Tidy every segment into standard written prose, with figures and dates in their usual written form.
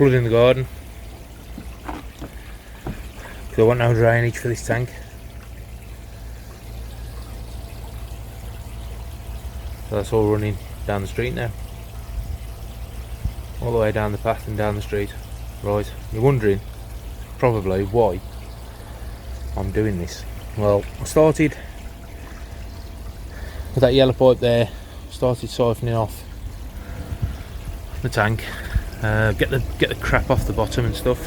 flooding the garden because I want no drainage for this tank. So that's all running down the street now, all the way down the path and down the street. Right, you're wondering probably why I'm doing this. Well, I started with that yellow pipe there, started siphoning off the tank, get the crap off the bottom and stuff,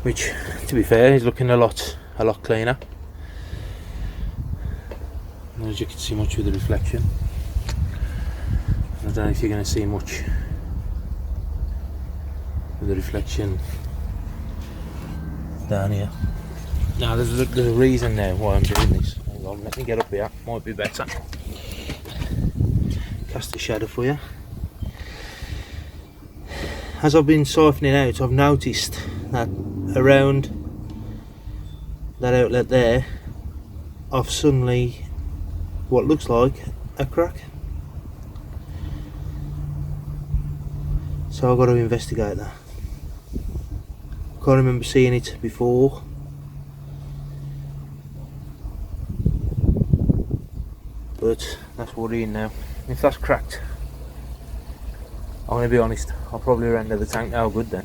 which to be fair is looking a lot cleaner. And as you can see much with the reflection, I don't know if you're going to see much with the reflection down here. Now there's a reason now why I'm doing this. Hang on, let me get up here, might be better. Cast a shadow for you. As I've been siphoning out, I've noticed that around that outlet there, I've suddenly what looks like a crack. So I've got to investigate that. Can't remember seeing it before. But that's worrying now. If that's cracked, I'm going to be honest, I'll probably render the tank now good then.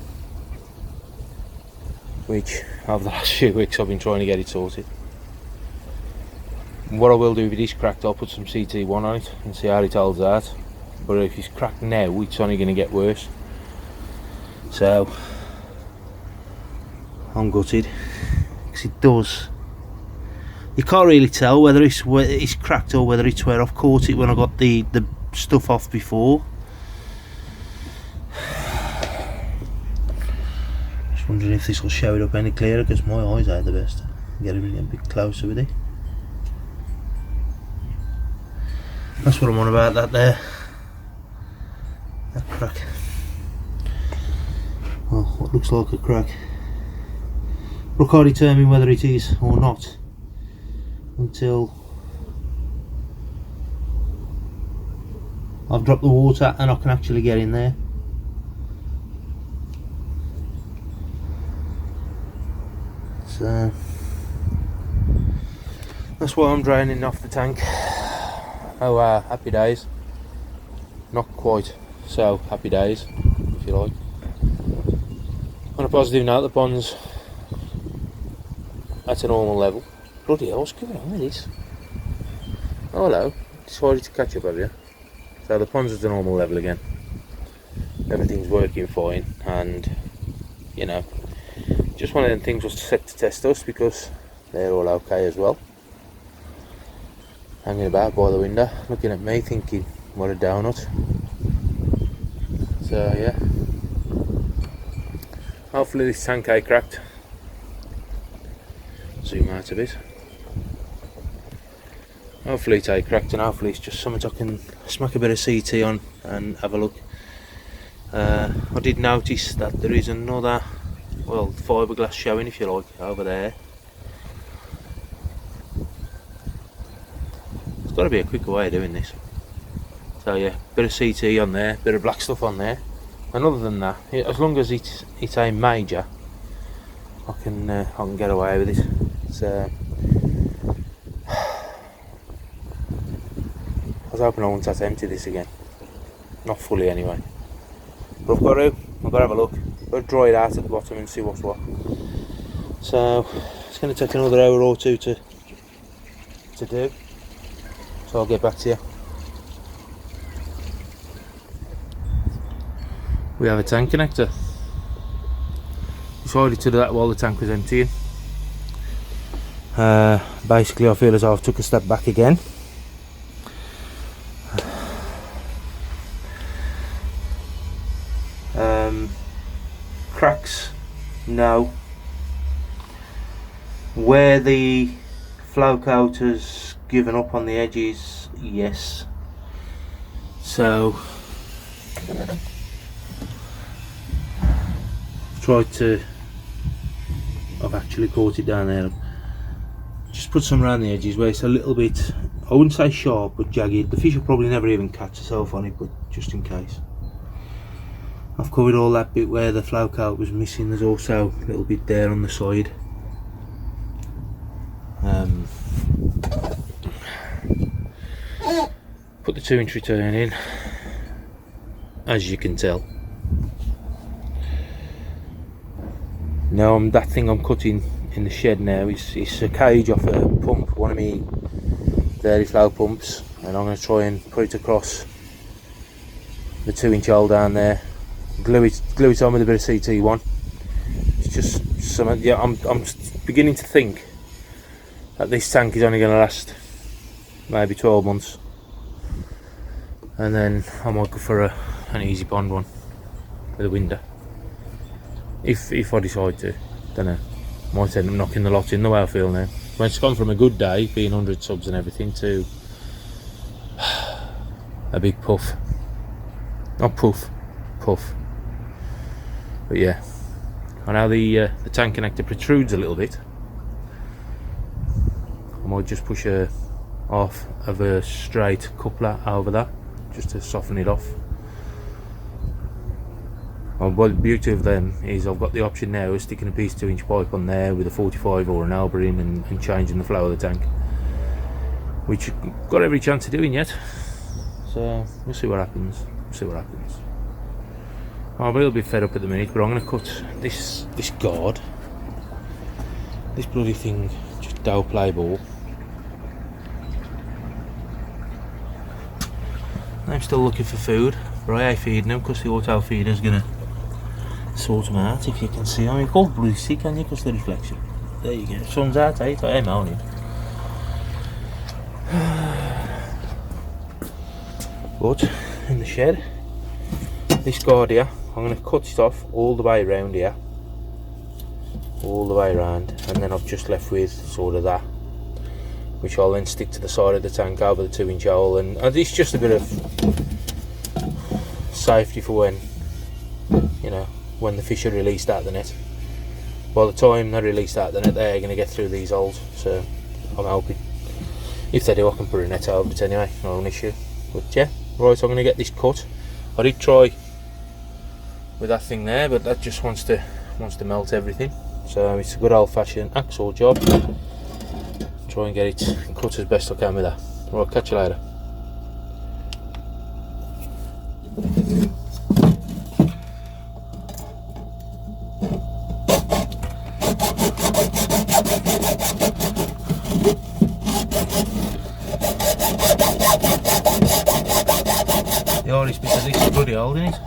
Which, over the last few weeks I've been trying to get it sorted. And what I will do if it is cracked, I'll put some CT1 on it and see how it holds out. But if it's cracked now, it's only going to get worse. So, I'm gutted. Because it does. You can't really tell whether it's cracked or whether it's where I've caught it when I got the stuff off before. Just wondering if this will show it up any clearer, because my eyes ain't the best. Get a bit closer with it. That's what I'm on about, that there. That crack. Well, what looks like a crack. But I can't determine whether it is or not until I've dropped the water and I can actually get in there. So that's why I'm draining off the tank. Oh, happy days. Not quite so happy days, if you like. On a positive note, the pond's at a normal level. Bloody hell, what's going on with this? Oh, hello. Decided to catch up, have you? So the pond's at a normal level again. Everything's working fine, and you know, just one of them things was set to test us because they're all okay as well. Hanging about by the window, looking at me, thinking, what a donut. So yeah. Hopefully this tank ain't cracked. Zoom out a bit. Hopefully it ain't cracked, and hopefully it's just something I can smack a bit of CT on and have a look. I did notice that there is another, well, fiberglass showing, if you like, over there. There's got to be a quicker way of doing this. So yeah, bit of CT on there, bit of black stuff on there. And other than that, as long as it's a major, I can get away with it. So I was hoping I wouldn't have to empty this again. Not fully anyway. But I've got to have a look. I've got to dry it out at the bottom and see what's what. So it's going to take another hour or two to do. So I'll get back to you. We have a tank connector. Decided to do that while the tank was emptying. Basically I feel as though I've took a step back again. Cracks, no. Where the flow coat has given up on the edges, yes. So I've actually caught it down there. Just put some around the edges where it's a little bit, I wouldn't say sharp, but jagged. The fish will probably never even catch herself on it, but just in case. I've covered all that bit where the flow coat was missing. There's also a little bit there on the side. Put the 2-inch return in, as you can tell. Now that thing I'm cutting in the shed now is a cage off a pump, one of my dairy flow pumps, and I'm going to try and put it across the 2-inch hole down there, glue it on with a bit of CT1. It's just something. Yeah, I'm beginning to think that this tank is only going to last maybe 12 months, and then I might go for an easy pond one with a window. If I decide to, don't know. Might end up knocking the lot in the way I feel now. When it's gone from a good day, being 100 subs and everything, to a big puff. Not puff. But yeah, I know the tank connector protrudes a little bit. I might just push half of a straight coupler over that, just to soften it off. Well, the beauty of them is I've got the option now of sticking a piece 2-inch pipe on there with a 45 or an Alba in and changing the flow of the tank, which I've got every chance of doing yet. So we'll see what happens. I'm a little bit fed up at the minute, but I'm going to cut this guard. This bloody thing just don't play ball. I'm still looking for food, but I ain't feeding them because the auto feeder's going to sort them out. If you can see, I mean, called blue sea, can you? Because the reflection. There you go. Sun's out, eh? I am moaning. But in the shed, this guard here, I'm going to cut it off all the way around here, all the way around, and then I've just left with sort of that, which I'll then stick to the side of the tank over the 2-inch hole, and it's just a bit of safety for when, you know, when the fish are released out the net. By the time they're released out the net, they're going to get through these holes, so I'm hoping. If they do, I can put a net over it anyway, no issue. But yeah, right, I'm going to get this cut. I did try with that thing there, but that just wants to melt everything. So it's a good old-fashioned hacksaw job. Try and get it cut as best I can with that. Right, catch you later. The hardest bit of this is bloody old, isn't it?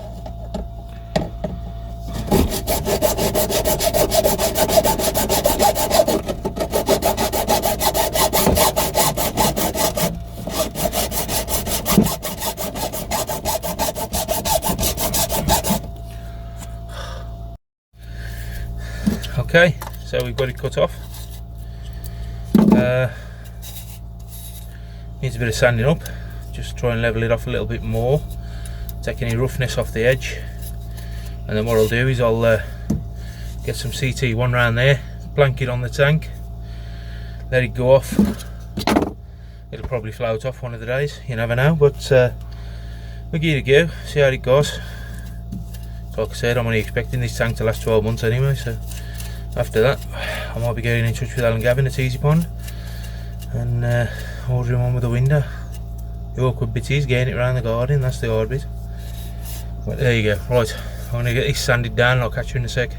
Okay, so we've got it cut off. Needs a bit of sanding up, just try and level it off a little bit more, take any roughness off the edge, and then what I'll do is I'll get some CT1 round there, blank it on the tank, let it go off. It'll probably float off one of the days, you never know, but we'll give it a go, see how it goes. So like I said, I'm only expecting this tank to last 12 months anyway, so after that I might be getting in touch with Alan Gavin at Easy Pond and ordering one with a window. The awkward bit is getting it around the garden, that's the hard bit. But there you go. Right, I'm going to get this sanded down and I'll catch you in a sec.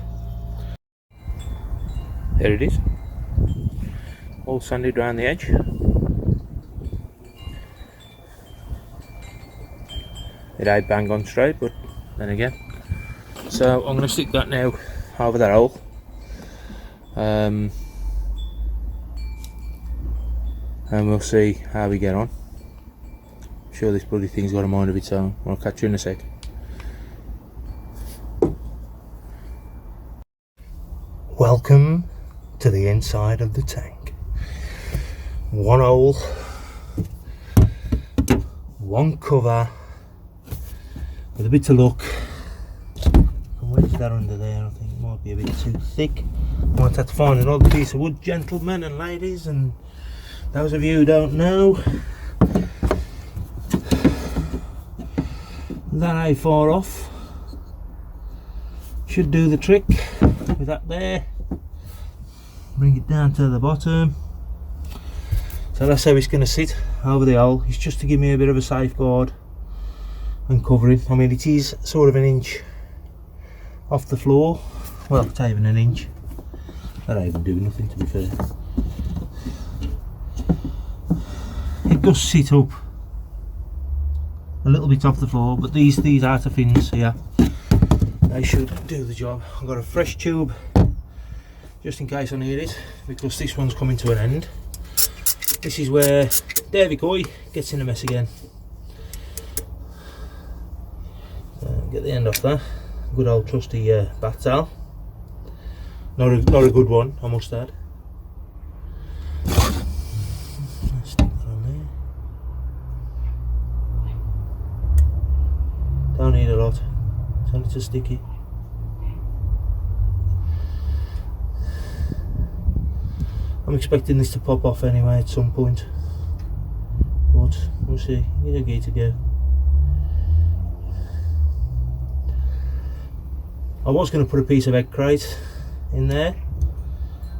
There it is, all sanded around the edge. It ain't bang on straight, but then again. So I'm going to stick that now over that hole. And we'll see how we get on. I'm sure this bloody thing's got a mind of its own. I'll catch you in a sec. Welcome to the inside of the tank. One hole, one cover, with a bit of luck. And wedge that under there. I think it might be a bit too thick. Might have to find an odd piece of wood, gentlemen and ladies, and those of you who don't know, that ain't far off. Should do the trick with that there. Bring it down to the bottom. So that's how it's going to sit over the hole. It's just to give me a bit of a safeguard and covering. I mean, it is sort of an inch off the floor. Well, it's not even an inch. That ain't even doing nothing, to be fair. It does sit up a little bit off the floor, but these outer fins here, they should do the job. I've got a fresh tube just in case I need it, because this one's coming to an end. This is where Davy Coy gets in a mess again. Get the end off there. Good old trusty bat towel. Not a good one, I must add. Stick that on there. Don't need a lot. It's only too sticky. I'm expecting this to pop off anyway at some point, but we'll see. Give it a go to go. I was going to put a piece of egg crate in there,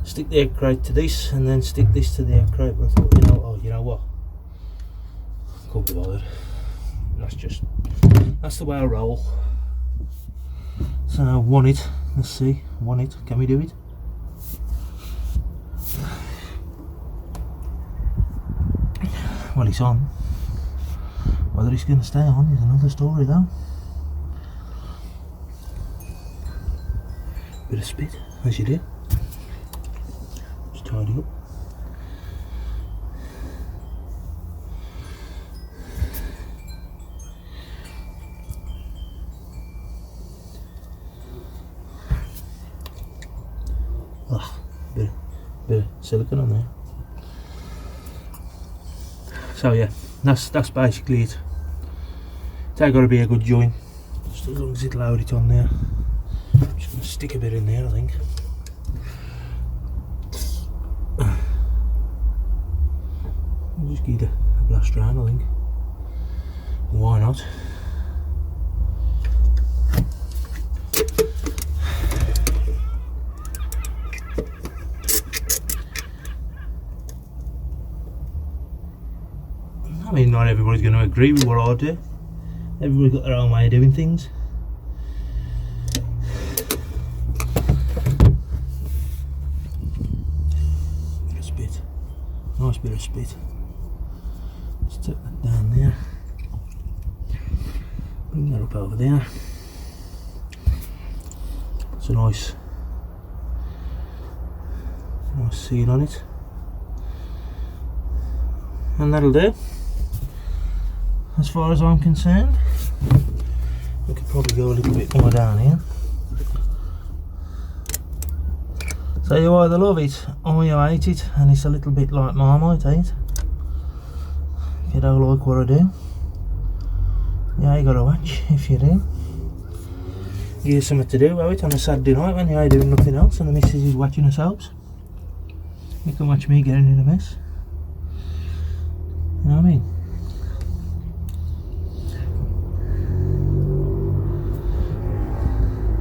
stick the egg crate to this, and then stick this to the egg crate. But I thought, you know what? Can't be bothered. That's the way I roll. So I want it. Let's see. Want it? Can we do it? Well, it's on. Whether it's going to stay on is another story, though. Bit of spit, as you do. Just tidy up. Bit of silicone on there. So yeah, that's basically it. It's got to be a good joint, just as long as it allowed it on there. I'm just going to stick a bit in there, I think. I'll just give it a blast round, I think. Why not? I mean, not everybody's going to agree with what I do. Everybody's got their own way of doing things. Bit of spit. Nice bit of spit. Let's take that down there. Bring that up over there. It's a nice seal on it. And that'll do. As far as I'm concerned, we could probably go a little bit more down here. So you either love it or you hate it, and it's a little bit like Marmite, ain't it? If you don't like what I do, yeah, you gotta watch. If you do, give you something to do with it on a Saturday night when you're doing nothing else and the missus is watching her soaps. You can watch me getting in a mess. You know what I mean?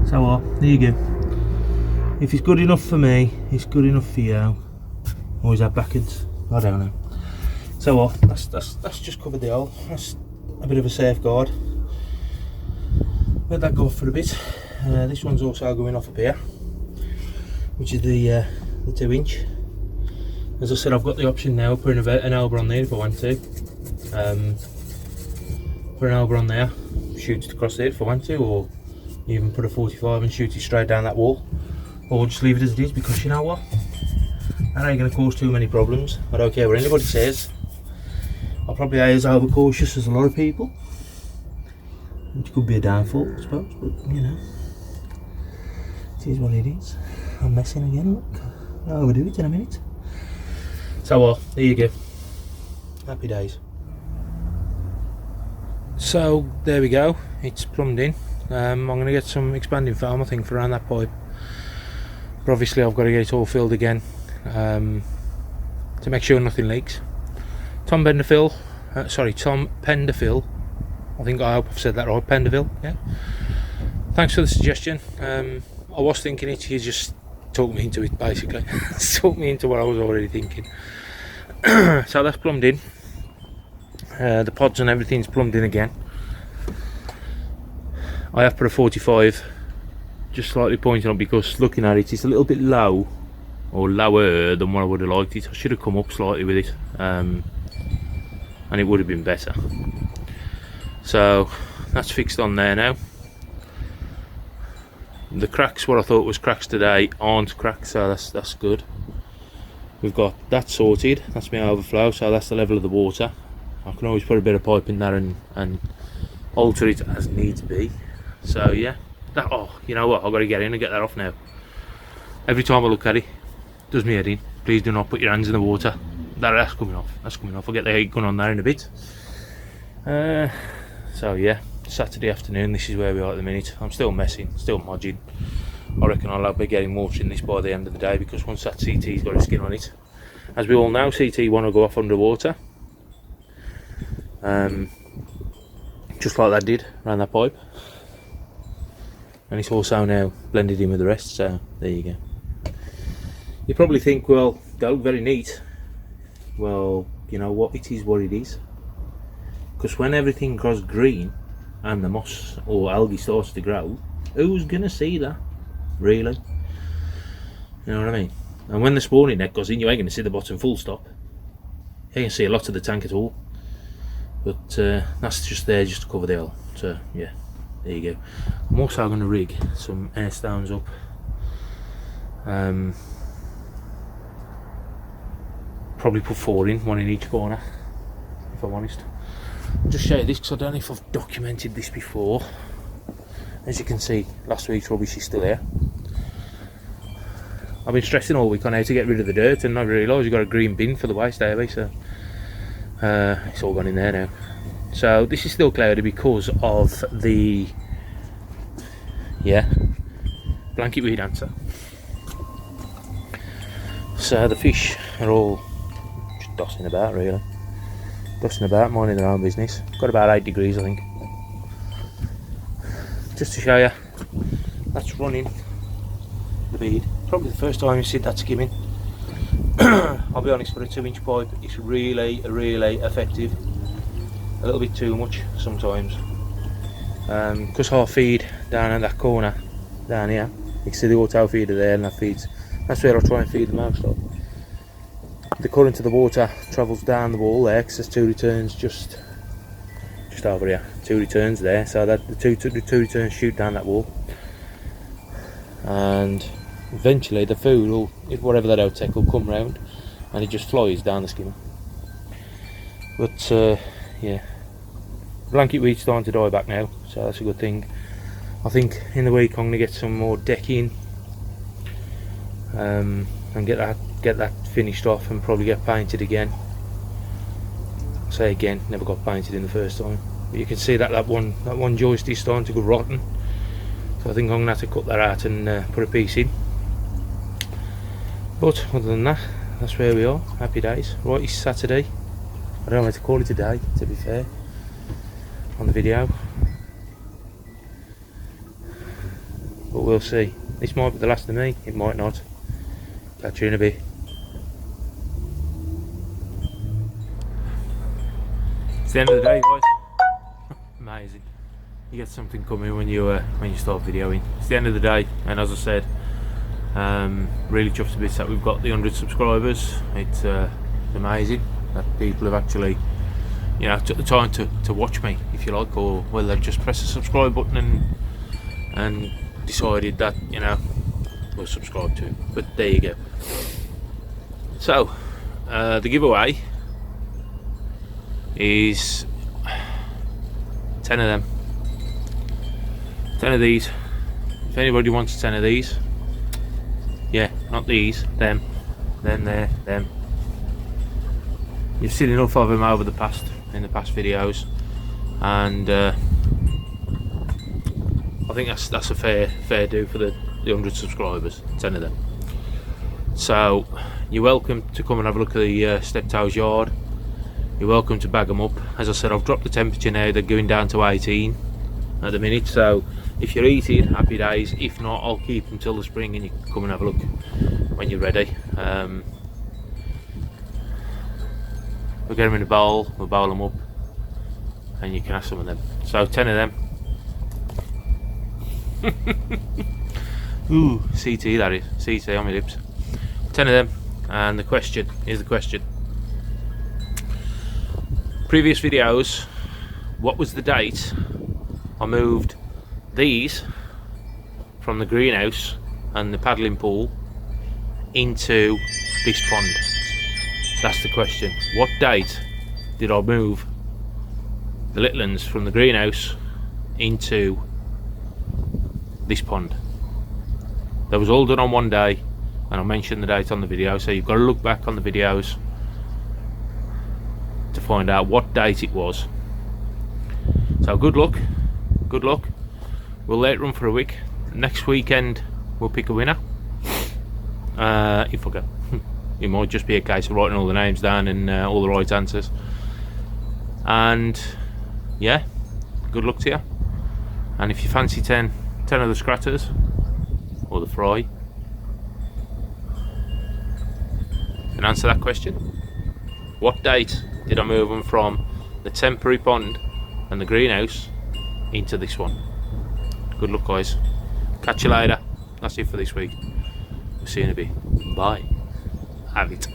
So there you go. If it's good enough for me, it's good enough for you. Or is that backwards? I don't know. So that's just covered the hole. That's a bit of a safeguard. Let that go off for a bit. This one's also going off up here, which is the 2-inch. As I said, I've got the option now of putting an elbow on there if I want to. Put an elbow on there, shoot it across there if I want to, or even put a 45 and shoot it straight down that wall, or just leave it as it is, because you know what, that ain't going to cause too many problems. I don't care what anybody says. I'll probably be as overcautious as a lot of people, which could be a downfall, I suppose, but you know, it is what it is. I'm messing again, look. I'll overdo it in a minute. So there you go, happy days. So there we go, it's plumbed in. I'm going to get some expanding foam, I think, for around that pipe, but obviously I've got to get it all filled again to make sure nothing leaks. Tom Penderfield, I think, I hope I've said that right, Penderfield, yeah. thanks for the suggestion. I was thinking it, you just talked me into it basically. Talked me into what I was already thinking. So that's plumbed in. The pods and everything's plumbed in again. I have put a 45, just slightly pointing up because looking at it, it's a little bit low, or lower than what I would have liked it. I should have come up slightly with it, and it would have been better. So that's fixed on there now. The cracks, what I thought was cracks today, aren't cracks, so that's good. We've got that sorted. That's my overflow, so that's the level of the water. I can always put a bit of pipe in there and alter it as needs be. So yeah, that, oh, you know what, I've got to get in and get that off now. Every time I look at it, does me head in. Please do not put your hands in the water. That's coming off. That's coming off. I'll get the heat gun on there in a bit. So yeah, Saturday afternoon, this is where we are at the minute. I'm still messing, still modging. I reckon I'll be getting water in this by the end of the day, because once that CT's got a skin on it, as we all know, CT want to go off underwater, just like that did around that pipe, and it's also now blended in with the rest. So there you go. You probably think, well, they look very neat. Well, you know what, it is what it is, because when everything goes green and the moss or algae starts to grow, who's gonna see that, really? You know what I mean? And when the spawning net goes in, you ain't gonna see the bottom, full stop. You ain't gonna see a lot of the tank at all. But that's just there just to cover the hole. So yeah, there you go. I'm also going to rig some air stones up. Probably put 4 in, 1 in each corner, if I'm honest. I'll just show you this because I don't know if I've documented this before. As you can see, last week's rubbish is still here. I've been stressing all week on how to get rid of the dirt, and I realised you've got a green bin for the waste area, so it's all gone in there now. So this is still cloudy because of the blanket weed answer. So the fish are all just dossing about, really. Dusting about, minding their own business. Got about 8 degrees, I think. Just to show you, that's running the bead. Probably the first time you see that skimming. I'll be honest, for a 2-inch pipe, it's really effective. A little bit too much sometimes. Because I feed down at that corner, down here. You can see the auto feeder there, and that feeds. That's where I try and feed the mouse up. The current of the water travels down the wall there, because there's 2 returns just over here. 2 returns there, so that the two returns shoot down that wall, and eventually the food will, whatever that outtake, will come round and it just flies down the skimmer. But yeah, blanket weed's starting to die back now, so that's a good thing. I think in the week I'm going to get some more decking, and get that finished off, and probably get painted again. Say again, never got painted in the first time, but you can see that one joist is starting to go rotten, so I think I'm going to have to cut that out and put a piece in. But other than that, that's where we are. Happy days. Right, it's Saturday. I don't know how to call it a day, to be fair, on the video, but we'll see. This might be the last of me, it might not. Catch you in a bit. It's the end of the day, guys. Amazing. You get something coming when you start videoing. It's the end of the day, and as I said, really chuffed a bit that we've got the 100 subscribers. It's amazing that people have actually, you know, took the time to watch me, if you like, or whether they just press the subscribe button and decided that, you know, we'll subscribe to. But there you go. So the giveaway is 10 of them. 10 of these. If anybody wants 10 of these, yeah, not these, them, there, them. You've seen enough of them in the past videos, and I think that's a fair do for the 100 subscribers. 10 of them. So you're welcome to come and have a look at the Steptoes yard. You're welcome to bag them up. As I said, I've dropped the temperature now. They're going down to 18 at the minute, so If you're eating, happy days. If not, I'll keep them till the spring and you can come and have a look when you're ready. We'll get them in a bowl, we'll bowl them up, and you can have some of them. So 10 of them. Ooh, CT that is, CT on my lips. 10 of them, and the question, here's the question. Previous videos, what was the date I moved these from the greenhouse and the paddling pool into this pond? That's the question. What date did I move the little ones from the greenhouse into this pond? That was all done on one day, and I mentioned the date on the video, so you've got to look back on the videos to find out what date it was. So good luck, good luck. We'll let it run for a week. Next weekend we'll pick a winner, if I go. It might just be a case of writing all the names down and all the right answers. And yeah, good luck to you. And if you fancy 10 of the scratters or the fry, and answer that question. What date did I move them from the temporary pond and the greenhouse into this one? Good luck, guys. Catch you later. That's it for this week. We'll see you in a bit. Bye. Have it.